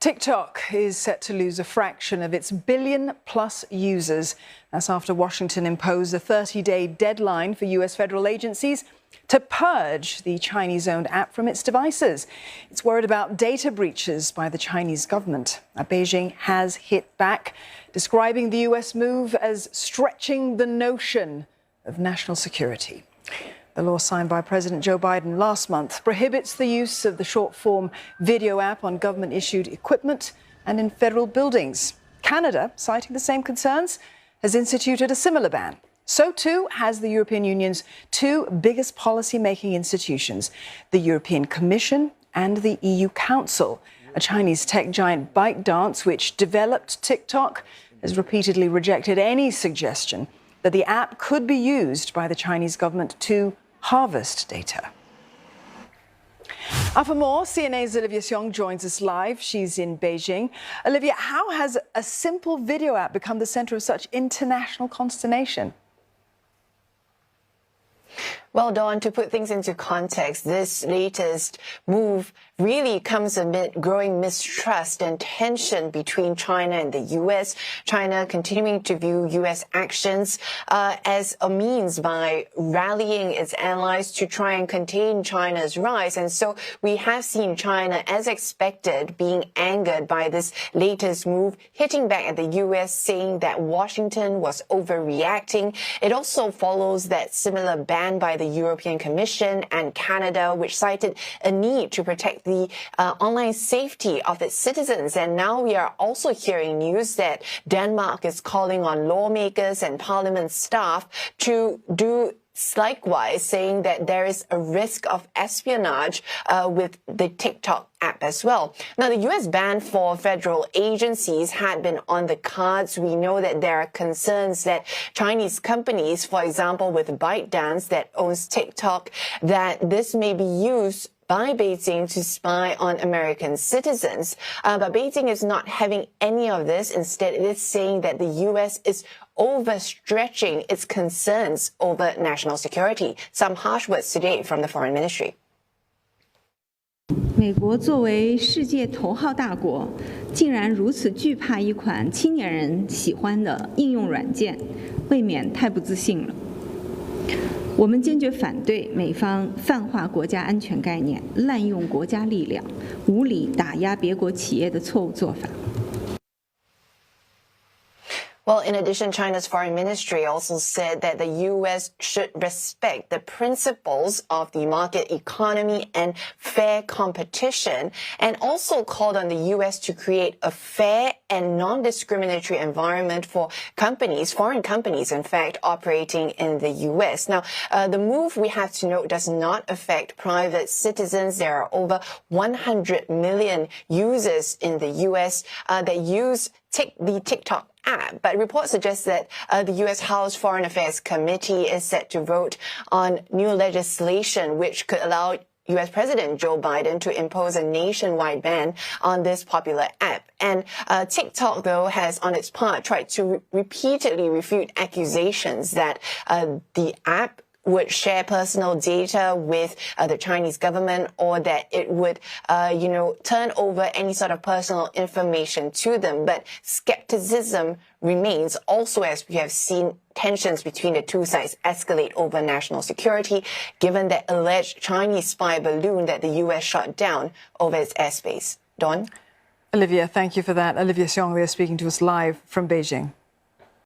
TikTok is set to lose a fraction of its billion-plus users. That's after Washington imposed a 30-day deadline for U.S. federal agencies to purge the Chinese-owned app from its devices. It's worried about data breaches by the Chinese government. Now, Beijing has hit back, describing the U.S. move as stretching the notion of national security. The law signed by President Joe Biden last month prohibits the use of the short-form video app on government-issued equipment and in federal buildings. Canada, citing the same concerns, has instituted a similar ban. So too has the European Union's two biggest policy-making institutions, the European Commission and the EU Council. A Chinese tech giant ByteDance, which developed TikTok, has repeatedly rejected any suggestion that the app could be used by the Chinese government to harvest data. For more, CNA's Olivia Xiong joins us live. She's in Beijing. Olivia, how has a simple video app become the center of such international consternation? Well, Dawn, to put things into context, this latest move really comes amid growing mistrust and tension between China and the U.S. China continuing to view U.S. actions as a means by rallying its allies to try and contain China's rise. And so we have seen China, as expected, being angered by this latest move, hitting back at the U.S., saying that Washington was overreacting. It also follows that similar ban by the European Commission and Canada, which cited a need to protect the online safety of its citizens. And now we are also hearing news that Denmark is calling on lawmakers and parliament staff to do likewise, saying that there is a risk of espionage with the TikTok app as well. Now, the U.S. ban for federal agencies had been on the cards. We know that there are concerns that Chinese companies, for example, with ByteDance that owns TikTok, that this may be used by Beijing to spy on American citizens. But Beijing is not having any of this. Instead, it is saying that the U.S. is overstretching its concerns over national security. Some harsh words today from the Foreign Ministry. 美国作为世界头号大国，竟然如此惧怕一款青年人喜欢的应用软件，未免太不自信了。我们坚决反对美方泛化国家安全概念、滥用国家力量、无理打压别国企业的错误做法。 Well, in addition, China's foreign ministry also said that the U.S. should respect the principles of the market economy and fair competition, and also called on the U.S. to create a fair and non-discriminatory environment for companies, foreign companies, in fact, operating in the U.S. Now, the move, we have to note, does not affect private citizens. There are over 100 million users in the U.S. That use the TikTok app, but reports suggest that the U.S. House Foreign Affairs Committee is set to vote on new legislation which could allow U.S. President Joe Biden to impose a nationwide ban on this popular app. And TikTok, though, has on its part tried to repeatedly refute accusations that the app would share personal data with the Chinese government, or that it would, turn over any sort of personal information to them. But skepticism remains also, as we have seen tensions between the two sides escalate over national security, given that alleged Chinese spy balloon that the U.S. shot down over its airspace. Dawn? Olivia, thank you for that. Olivia Xiong, we are speaking to us live from Beijing.